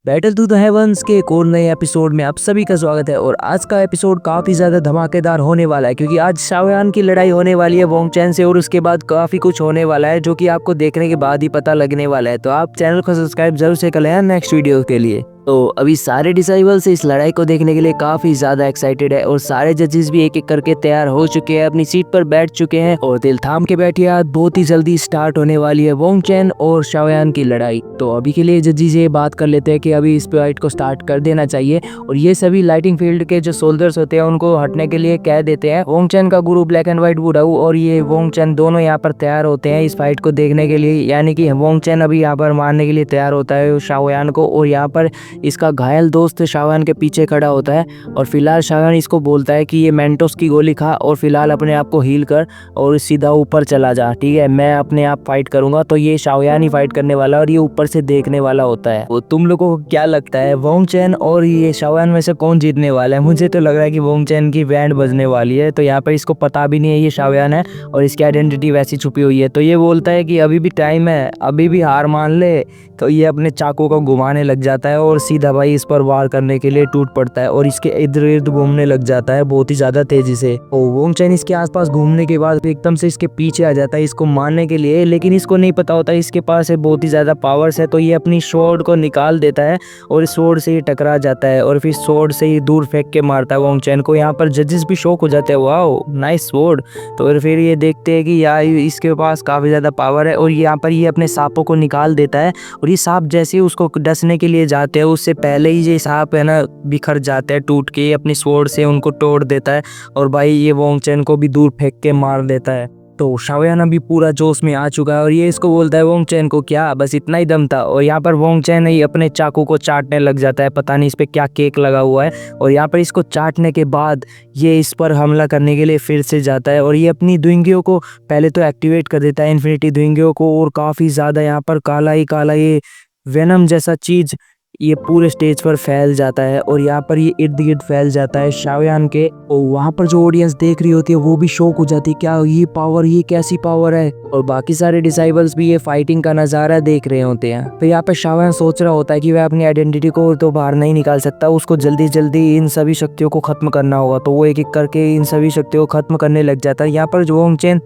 Battle to the heavens के एक और नए एपिसोड में आप सभी का स्वागत है। और आज का एपिसोड काफी ज्यादा धमाकेदार होने वाला है क्योंकि आज शाओयान की लड़ाई होने वाली है वोंग चैन से और उसके बाद काफी कुछ होने वाला है जो कि आपको देखने के बाद ही पता लगने वाला है। तो आप चैनल को सब्सक्राइब जरूर से कर लें नेक्स्ट वीडियो के लिए। तो अभी सारे डिसाइबल्स इस लड़ाई को देखने के लिए काफी ज्यादा एक्साइटेड है और सारे जजेस भी एक एक करके तैयार हो चुके हैं, अपनी सीट पर बैठ चुके हैं और दिल थाम के बैठिए। आज बहुत ही जल्दी स्टार्ट होने वाली है वोंग चैन और शाओयान की लड़ाई। तो अभी के लिए जजेस ये बात कर लेते हैं कि अभी इस फाइट को स्टार्ट कर देना चाहिए और ये सभी लाइटिंग फील्ड के जो सोल्जर्स होते हैं उनको हटने के लिए कह देते हैं। वोंग चैन का गुरु ब्लैक एंड व्हाइट वुडाऊ और ये वोंग चैन दोनों यहाँ पर तैयार होते हैं इस फाइट को देखने के लिए, यानी कि वोंग चैन अभी यहाँ पर मारने के लिए तैयार होता है शाओयान को और यहाँ पर इसका घायल दोस्त शाओयान के पीछे खड़ा होता है और फिलहाल शाओयान इसको बोलता है कि ये मेंटोस की गोली खा और फिलहाल अपने आप को हील कर और सीधा ऊपर चला जा, ठीक है, मैं अपने आप फाइट करूंगा। तो ये शाओयान ही फाइट करने वाला और ये ऊपर से देखने वाला होता है। तो तुम लोगों को क्या लगता है वोंग चैन और ये शाओयान में से कौन जीतने वाला है? मुझे तो लग रहा है कि वोंग चैन की बैंड बजने वाली है। तो यहाँ पर इसको पता भी नहीं है ये शाओयान है और इसकी आइडेंटिटी वैसी छुपी हुई है। तो ये बोलता है कि अभी भी टाइम है, अभी भी हार मान ले। तो ये अपने चाकू को घुमाने लग जाता है और सीधा भाई इस पर वार करने के लिए टूट पड़ता है और इसके इर्द गिर्द घूमने लग जाता है बहुत ही ज्यादा तेजी से। और वोंग चैन इसके आसपास घूमने के बाद एकदम से इसके पीछे आ जाता है इसको मारने के लिए, लेकिन इसको नहीं पता होता इसके पास बहुत ही ज्यादा पावर्स है। तो ये अपनी स्वॉर्ड को निकाल देता है और स्वॉर्ड से ही टकरा जाता है और फिर स्वॉर्ड से ही दूर फेंक के मारता है वोंग चैन को। यहाँ पर जजेस भी शॉक हो जाते हैं, वाओ नाइस स्वॉर्ड। तो फिर ये देखते हैं कि यार इसके पास काफी ज्यादा पावर है और यहाँ पर ये अपने सांपों को निकाल देता है और ये सांप जैसे ही उसको डसने के लिए जाते हैं उससे पहले ही ये सांप है ना बिखर जाते हैं टूट के, अपनी स्वॉर्ड से उनको तोड़ देता है और भाई ये वोंग चैन को भी दूर फेंक के मार देता है। तो शाओयान अभी पूरा जोश में आ चुका है और ये इसको बोलता है वोंग चैन को क्या बस इतना ही दम था। और यहाँ पर वोंग चैन ही अपने चाकू को चाटने लग जाता है, पता नहीं इस पे क्या केक लगा हुआ है। और यहाँ पर इसको चाटने के बाद ये इस पर हमला करने के लिए फिर से जाता है और ये अपनी द्विंगियों को पहले तो एक्टिवेट कर देता है, इन्फिनिटी द्विंगियों को, और काफ़ी ज़्यादा यहाँ पर काला ही काला ये वेनम जैसा चीज़ ये पूरे स्टेज पर फैल जाता है और यहाँ पर ये इर्द गिर्द फैल जाता है शाओयान के। और वहाँ पर जो ऑडियंस देख रही होती है वो भी शॉक हो जाती है, क्या ये पावर, ये कैसी पावर है। और बाकी सारे डिसाइबल्स भी ये फाइटिंग का नज़ारा देख रहे होते हैं। तो यहाँ पर शाओयान सोच रहा होता है कि वह अपनी आइडेंटिटी को तो बाहर नहीं निकाल सकता, उसको जल्दी जल्दी इन सभी शक्तियों को खत्म करना होगा। तो वो एक एक करके इन सभी शक्तियों को खत्म करने लग जाता है। यहाँ पर जो वोंग चैन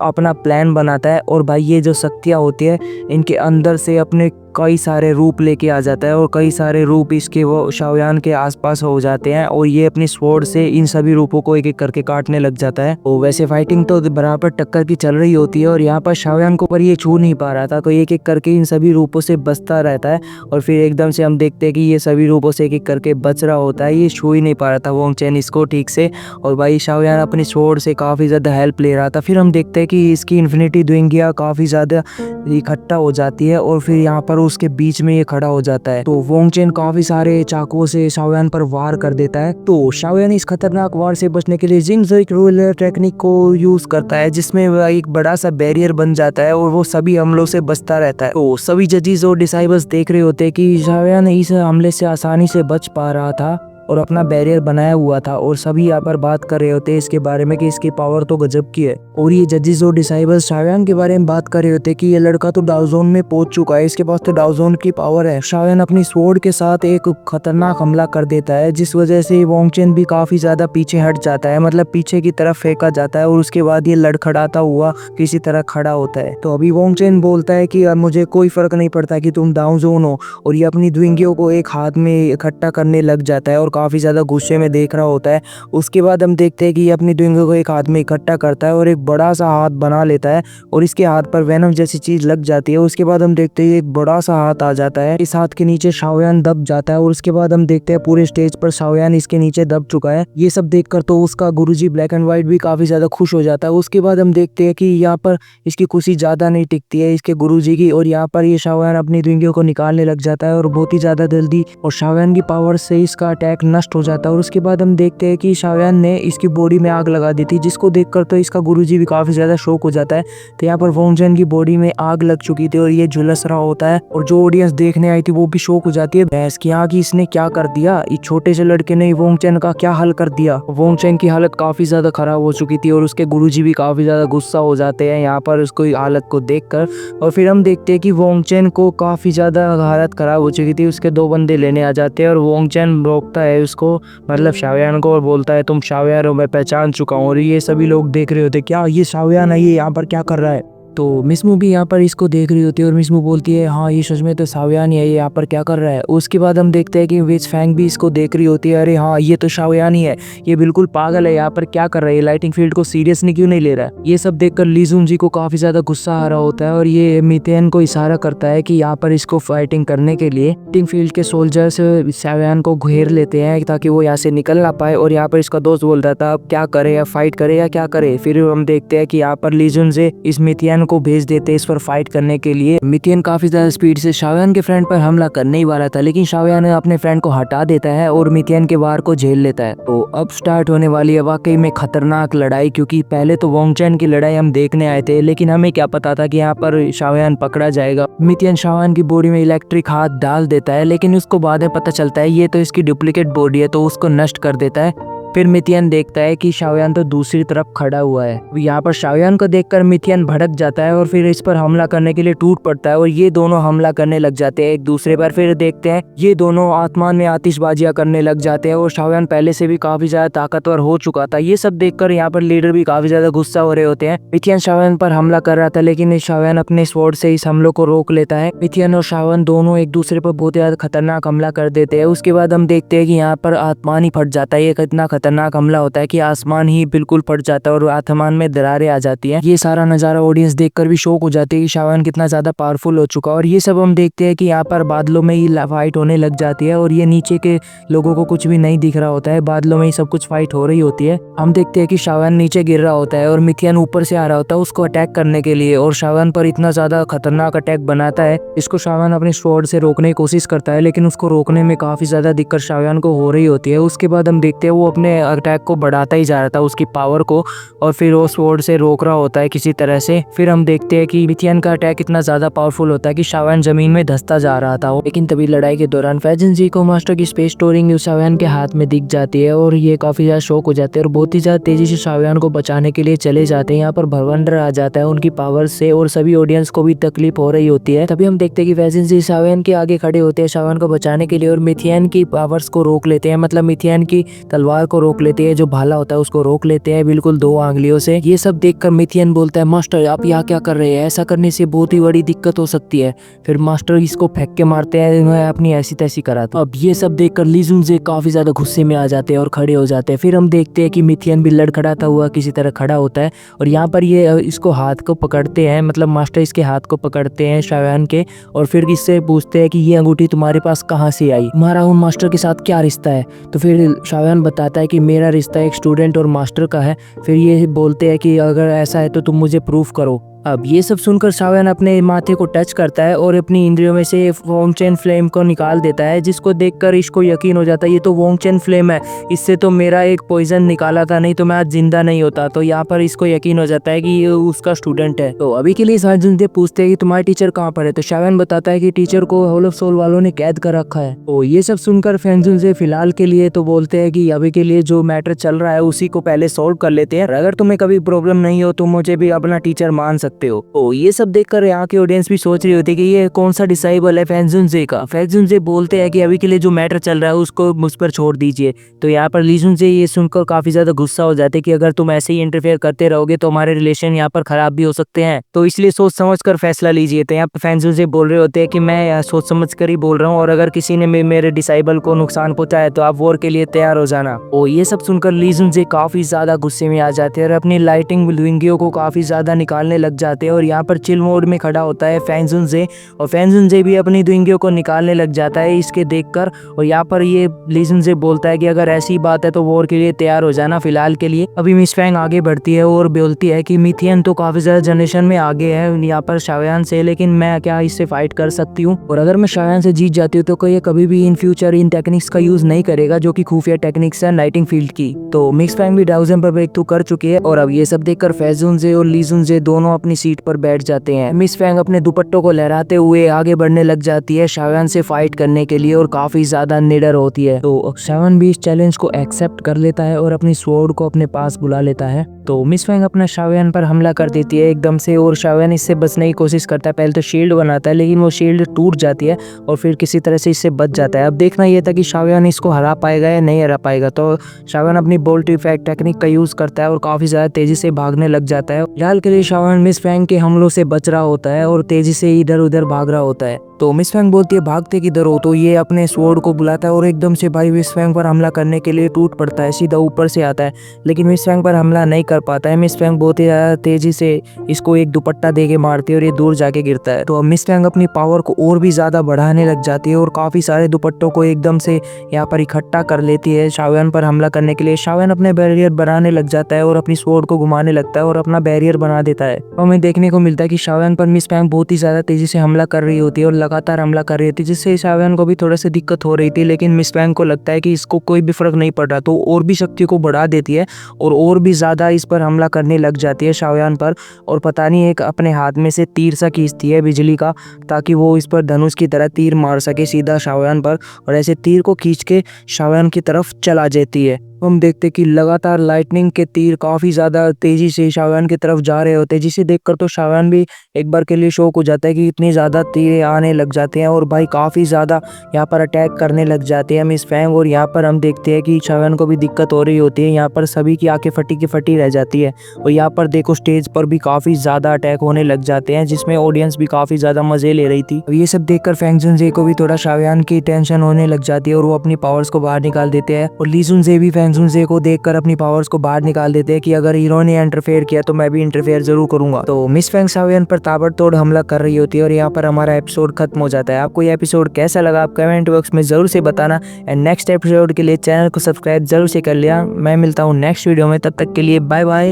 अपना प्लान बनाता है और भाई ये जो शक्तियाँ होती है इनके अंदर से अपने कई सारे रूप लेके आ जाता है और कई सारे रूप इसके वो शाओयान के आसपास हो जाते हैं और ये अपनी स्वॉर्ड से इन सभी रूपों को एक एक करके काटने लग जाता है। और वैसे फाइटिंग तो बराबर टक्कर की चल रही होती है और यहाँ पर शाओयान को पर ये छू नहीं पा रहा था, तो एक एक करके इन सभी रूपों से बचता रहता है और फिर एकदम से हम देखते हैं कि ये सभी रूपों से एक एक करके बच रहा होता है। ये छू ही नहीं पा रहा था वोंग चैन इसको ठीक से और भाई शाओयान अपनी स्वॉर्ड से काफ़ी ज़्यादा हेल्प ले रहा था। फिर हम देखते हैं कि इसकी इन्फिनिटी द्विंगियाँ काफ़ी ज़्यादा इकट्ठा हो जाती है और फिर यहाँ पर उसके बीच में ये खड़ा हो जाता है। तो वोंग चैन काफी सारे चाकुओं से शाओयान पर वार कर देता है। तो शाओयान इस खतरनाक वार से बचने के लिए जिंग रूलर टेक्निक को यूज करता है जिसमें वह एक बड़ा सा बैरियर बन जाता है और वो सभी हमलों से बचता रहता है। तो सभी जजेस और डिसाइबल्स देख रहे होते हैं कि शाओयान इस हमले से आसानी से बच पा रहा था और अपना बैरियर बनाया हुआ था और सभी यहाँ पर बात कर रहे होते हैं इसके बारे में कि इसकी पावर तो गजब की है। और ये जजेस और डिसाइबल्स शाओयान के बारे में बात कर रहे होते हैं कि ये लड़का तो डाउ जोन में पहुंच चुका है, इसके पास तो डाउ जोन की पावर है। शाओयान अपनी स्वॉर्ड के साथ एक खतरनाक हमला कर देता है जिस वजह से वोंग चैन भी काफी ज्यादा पीछे हट जाता है, मतलब पीछे की तरफ फेंका जाता है और उसके बाद ये लड़खड़ाता हुआ किसी तरह खड़ा होता है। तो अभी वोंग चैन बोलता है कि मुझे कोई फर्क नहीं पड़ता कि तुम डाउ जोन हो, और ये अपनी द्विंगियों को एक हाथ में इकट्ठा करने लग जाता है और काफी ज्यादा गुस्से में देख रहा होता है। उसके बाद हम देखते हैं कि ये अपनी द्विंगियों को एक हाथ में इकट्ठा करता है और एक बड़ा सा हाथ बना लेता है और इसके हाथ पर वेनम जैसी चीज लग जाती है। उसके बाद हम देखते हैं एक बड़ा सा हाथ आ जाता है, इस हाथ के नीचे शाओयान दब जाता है और उसके बाद हम देखते हैं पूरे स्टेज पर शाओयान इसके नीचे दब चुका है। ये सब देखकर तो उसका गुरुजी ब्लैक एंड व्हाइट भी काफी ज्यादा खुश हो जाता है। उसके बाद हम देखते हैं कि यहाँ पर इसकी खुशी ज्यादा नहीं टिकती है इसके गुरुजी की और यहाँ पर ये शाओयान अपनी द्विंगियों को निकालने लग जाता है और बहुत ही ज्यादा जल्दी और शाओयान की पावर से इसका अटैक नष्ट हो जाता है। और उसके बाद हम देखते हैं कि शाओयान ने इसकी बॉडी में आग लगा दी थी, जिसको देखकर तो इसका गुरुजी भी काफी ज्यादा शौक हो जाता है। तो यहाँ पर वोंगजेन की बॉडी में आग लग चुकी थी और ये झुलस रहा होता है, और जो ऑडियंस देखने आई थी वो भी शौक हो जाती है भैंस की यहाँ की इसने क्या कर दिया, इस छोटे से लड़के ने वोंगजेन का क्या हल कर दिया। वोंगजेन की हालत काफी ज्यादा खराब हो चुकी थी और उसके गुरुजी भी काफी ज्यादा गुस्सा हो जाते हैं यहाँ पर उसको हालत को देखकर। और फिर हम देखते हैं कि वोंगजेन को काफी ज्यादा हालत खराब हो चुकी थी, उसके 2 बंदे लेने आ जाते हैं और वोंगजेन रोकता है उसको, मतलब शाओयान को, और बोलता है तुम शाओयान हो, मैं पहचान चुका हूँ। और ये सभी लोग देख रहे होते क्या ये शाओयान है, ये यहाँ पर क्या कर रहा है। तो मिसमू भी यहाँ पर इसको देख रही होती है और मिसमू बोलती है हाँ ये सच में तो शाओयान ही है, ये यहाँ पर क्या कर रहा है। उसके बाद हम देखते हैं कि विच फैंग भी इसको देख रही होती है, अरे हाँ ये तो शाओयान ही है, ये बिल्कुल पागल है, यहाँ पर क्या कर रहा है, लाइटिंग फील्ड को सीरियसली क्यों नहीं ले रहा है। ये सब देखकर ली जुनजी को काफी ज्यादा गुस्सा आ रहा होता है और ये मिथेन को इशारा करता है कि यहाँ पर इसको फाइटिंग करने के लिए लाइटिंग फील्ड के सोल्जर्स शाओयान को घेर लेते हैं ताकि वो यहाँ से निकल ना पाए। और यहाँ पर इसका दोस्त बोल रहा था अब क्या करे, या फाइट करे या क्या करे। फिर हम देखते हैं कि यहाँ पर ली जुनजी इस मिथेन को भेज देते इस पर फाइट करने के लिए। मिथेन काफी ज्यादा स्पीड से शाओयान के फ्रेंड पर हमला करने ही वाला था, लेकिन शाओयान अपने फ्रेंड को हटा देता है और मिथेन के वार को झेल लेता है। तो अब स्टार्ट होने वाली है वाकई में खतरनाक लड़ाई, क्योंकि पहले तो वोंगजेन की लड़ाई हम देखने आए थे, लेकिन हमें क्या पता था कि यहाँ पर शाओयान पकड़ा जाएगा। मिथेन शाओयान की बॉडी में इलेक्ट्रिक हाथ डाल देता है, लेकिन उसको बाद में पता चलता है ये तो इसकी डुप्लीकेट बॉडी है, तो उसको नष्ट कर देता है। फिर मिथेन देखता है कि शाओयान तो दूसरी तरफ खड़ा हुआ है। यहाँ पर शाओयान को देखकर मिथेन भड़क जाता है और फिर इस पर हमला करने के लिए टूट पड़ता है और ये दोनों हमला करने लग जाते हैं एक दूसरे पर। फिर देखते हैं ये दोनों आसमान में आतिशबाजियां करने लग जाते हैं और शाओयान पहले से भी काफी ज्यादा ताकतवर हो चुका था। ये सब देखकर यहाँ पर लीडर भी काफी ज्यादा गुस्सा हो रहे होते हैं। मिथेन शाओयान पर हमला कर रहा था, लेकिन शाओयान अपने स्वॉर्ड से इस हमलों को रोक लेता है। मिथेन और शाओयान दोनों एक दूसरे पर बहुत ज्यादा खतरनाक हमला कर देते हैं। उसके बाद हम देखते हैं कि यहाँ पर आसमान ही फट जाता है। ये कितना खतरनाक हमला होता है कि आसमान ही बिल्कुल फट जाता है और आसमान में दरारें आ जाती हैं। ये सारा नजारा ऑडियंस देखकर भी शौक हो जाती है कि शाओयान कितना ज्यादा पावरफुल हो चुका है। और ये सब हम देखते हैं कि यहाँ पर बादलों में ही फाइट होने लग जाती है और ये नीचे के लोगों को कुछ भी नहीं दिख रहा होता है, बादलों में ही सब कुछ फाइट हो रही होती है। हम देखते हैं कि शाओयान नीचे गिर रहा होता है और मिथेन ऊपर से आ रहा होता है उसको अटैक करने के लिए, और शाओयान पर इतना ज्यादा खतरनाक अटैक बनाता है। इसको शाओयान अपने स्वॉर्ड से रोकने की कोशिश करता है, लेकिन उसको रोकने में काफी ज्यादा दिक्कत शाओयान को हो रही होती है। उसके बाद हम देखते हैं वो अपने अटैक को बढ़ाता ही जा रहा था, उसकी पावर को, और फिर वो स्वॉर्ड से रोक रहा होता है किसी तरह से। फिर हम देखते हैं कि मिथेन का अटैक इतना ज्यादा पावरफुल होता है कि शाओयान जमीन में धंसता जा रहा था। लेकिन तभी लड़ाई के दौरान फैजन जी को मास्टर की स्पेस स्टोरिंग शाओयान के हाथ में दिख जाती है और ये काफी ज्यादा शौक हो जाते हैं और बहुत ही ज्यादा तेजी से शाओयान को बचाने के लिए चले जाते हैं। यहाँ पर भवंडर आ जाता है उनकी पावर से और सभी ऑडियंस को भी तकलीफ हो रही होती है। तभी हम देखते हैं कि फैजन जी शाओयान के आगे खड़े होते हैं शाओयान को बचाने के लिए और मिथेन की पावर्स को रोक लेते हैं, मतलब मिथेन की तलवार को रोक लेते हैं, जो भाला होता है उसको रोक लेते हैं बिल्कुल 2 आंगलियों से। ये सब देखकर मिथेन बोलता है मास्टर आप यहाँ क्या कर रहे हैं, ऐसा करने से बहुत ही बड़ी दिक्कत हो सकती है। फिर मास्टर इसको फेंक के मारते हैं, मैं अपनी ऐसी तैसी करा था। अब ये सब देखकर ली जुनजी काफी ज्यादा गुस्से में आ जाते हैं और खड़े हो जाते हैं। फिर हम देखते हैं कि मिथेन भी लड़खड़ाता हुआ किसी तरह खड़ा होता है और यहाँ पर ये इसको हाथ को पकड़ते हैं, मतलब मास्टर इसके हाथ को पकड़ते हैं शाओयान के, और फिर इससे पूछते हैं कि ये अंगूठी तुम्हारे पास कहाँ से आई, तुम्हारा उन मास्टर के साथ क्या रिश्ता है। तो फिर शाओयान बताता है कि मेरा रिश्ता एक स्टूडेंट और मास्टर का है। फिर ये बोलते हैं कि अगर ऐसा है तो तुम मुझे प्रूफ करो। अब ये सब सुनकर शाओयान अपने माथे को टच करता है और अपनी इंद्रियों में से वोंगजेन फ्लेम को निकाल देता है, जिसको देखकर इसको यकीन हो जाता है ये तो वोंगजेन फ्लेम है, इससे तो मेरा एक पॉइजन निकाला था, नहीं तो मैं आज जिंदा नहीं होता। तो यहाँ पर इसको यकीन हो जाता है कि ये उसका स्टूडेंट है। तो अभी के लिए सार्जन से पूछते हैं कि तुम्हारा टीचर कहाँ पर है, तो शाओयान बताता है कि टीचर को होल ऑफ सोल वालों ने कैद कर रखा है। तो ये सब सुनकर फैंजुन से फिलहाल के लिए तो बोलते हैं कि अभी के लिए जो मैटर चल रहा है उसी को पहले सॉल्व कर लेते हैं, अगर तुम्हें कभी प्रॉब्लम नहीं हो तो मुझे भी अपना टीचर मान सकते हो। तो ये सब देखकर यहाँ की ऑडियंस भी सोच रही होती है कि ये कौन सा डिसाइबल है फैंजुन जे का। फैंजुन जे बोलते हैं कि अभी के लिए जो मैटर चल रहा है उसको मुझ पर छोड़ दीजिए। तो यहाँ पर ली जुन जे ये सुनकर काफी ज्यादा गुस्सा हो जाते हैं कि अगर तुम ऐसे ही इंटरफेयर करते रहोगे तो हमारे रिलेशन यहाँ पर खराब भी हो सकते हैं, तो इसलिए सोच समझ कर फैसला लीजिए। तो यहाँ पर फैंजुन जे बोल रहे होते हैं कि मैं सोच समझ कर ही बोल रहा हूँ, और अगर किसी ने मेरे डिसाइबल को नुकसान पहुंचाया तो आप वॉर के लिए तैयार हो जाना। और ये सब सुनकर ली जुन जे काफी ज्यादा गुस्से में आ जाते हैं और अपनी लाइटिंग विंगियों को काफी ज्यादा निकालने लग जाते हैं और यहाँ पर चिल मोड में खड़ा होता है फैंगजुनजे और फैंगजुनजे भी अपनी दुइंगियों को निकालने लग जाता है इसके देखकर। और यहाँ पर ये ली जुनजे बोलता है कि अगर ऐसी बात है तो वॉर के लिए तैयार हो जाना फिलहाल के लिए। अभी मिस फैंग आगे बढ़ती है और बोलती है कि मिथियन तो काफी ज्यादा जनरेशन में आगे है यहाँ पर शाओयान से, लेकिन मैं क्या इससे फाइट कर सकती हूँ, और अगर मैं शाओयान से जीत जाती हूँ तो ये कभी भी इन फ्यूचर इन टेक्निक्स का यूज नहीं करेगा जो कि खुफिया टेक्निक्स है नाइटिंग फील्ड की। तो मिक्स फैंग भी डाउजन पर ब्रेक थ्रू कर चुकी है और अब ये सब देखकर फैंगजुनजे और ली जुनजे दोनों अपनी सीट पर बैठ जाते हैं। मिस फैंग अपने दुपट्टों को लहराते हुए आगे बढ़ने लग जाती है शाओयान से फाइट करने के लिए और काफी ज्यादा निडर होती है। तो शाओयान भी इस चैलेंज को एक्सेप्ट कर लेता है और अपनी स्वॉर्ड को अपने पास बुला लेता है। तो मिस फैंग अपना शाओयान पर हमला कर देती है एकदम से और शाओयान इससे बचने की कोशिश करता है। पहले तो शील्ड बनाता है लेकिन वो शील्ड टूट जाती है और फिर किसी तरह से इससे बच जाता है। अब देखना ये था कि शाओयान इसको हरा पाएगा या नहीं हरा पाएगा। तो शाओयान अपनी बोल्ट इफेक्ट टेक्निक का यूज करता है और काफी ज्यादा तेजी से भागने लग जाता है। फिलहाल के लिए शाओयान मिस फैंग के हमलों से बच रहा होता है और तेजी से इधर उधर भाग रहा होता है। तो मिस फैंग बोलती है भागते किधर हो, तो ये अपने स्वॉर्ड को बुलाता है और एकदम से भाई मिस फैंग पर हमला करने के लिए टूट पड़ता है, सीधा ऊपर से आता है लेकिन मिस फैंग पर हमला नहीं कर पाता है। मिस फैंग बहुत ही ज्यादा तेजी से इसको एक दुपट्टा दे के मारती है और ये दूर जाके गिरता है। तो अब मिस फैंग अपनी पावर को और भी ज्यादा बढ़ाने लग जाती है और काफी सारे दुपट्टों को एकदम से यहाँ पर इकट्ठा कर लेती है शाओयान पर हमला करने के लिए। शाओयान अपने बैरियर बनाने लग जाता है और अपनी स्वॉर्ड को घुमाने लगता है और अपना बैरियर बना देता है। तो हमें देखने को मिलता है कि शाओयान पर मिस फैंग बहुत ही ज्यादा तेजी से हमला कर रही होती है और लगातार हमला कर रही थी जिससे शाओयान को भी थोड़ा सा दिक्कत हो रही थी, लेकिन मिस फैंग को लगता है कि इसको कोई भी फर्क नहीं पड़ रहा तो और भी शक्ति को बढ़ा देती है और भी ज्यादा इस पर हमला करने लग जाती है शाओयान पर। और पता नहीं एक अपने हाथ में से तीर सा खींचती है बिजली का ताकि वो इस पर धनुष की तरह तीर मार सके सीधा शाओयान पर, और ऐसे तीर को खींच के शाओयान की तरफ चला जाती है। हम देखते कि लगातार लाइटनिंग के तीर काफी ज्यादा तेजी से शाओयान की तरफ जा रहे होते हैं, जिसे देखकर तो शाओयान भी एक बार के लिए शॉक हो जाता है कि इतनी ज्यादा तीर आने लग जाते हैं और भाई काफी ज्यादा यहाँ पर अटैक करने लग जाते हैं मिस फैंग। और यहाँ पर हम देखते हैं कि शाओयान को भी दिक्कत हो रही होती है, यहाँ पर सभी की आंखें फटी की फटी रह जाती है। और यहाँ पर देखो स्टेज पर भी काफी ज्यादा अटैक होने लग जाते हैं जिसमें ऑडियंस भी काफी ज्यादा मजे ले रही थी। ये सब देखकर फैंगजुनजे को भी थोड़ा शाओयान की टेंशन होने लग जाती है और वो अपनी पावर्स को बाहर निकाल देते हैं। और ली जुनजे भी फैंगजुनजे को देखकर अपनी पावर्स को बाहर निकाल देते हैं कि अगर हीरो ने इंटरफेयर किया तो मैं भी इंटरफेयर जरूर करूंगा। तो मिस फैंग शाओयान पर ताबड़तोड़ हमला कर रही होती है और यहाँ पर हमारा एपिसोड खत्म हो जाता है। आपको ये एपिसोड कैसा लगा आप कमेंट बॉक्स में जरूर से बताना एंड नेक्स्ट एपिसोड के लिए चैनल को सब्सक्राइब जरूर से कर लिया। मैं मिलता हूँ नेक्स्ट वीडियो में, तब तक के लिए बाय बाय।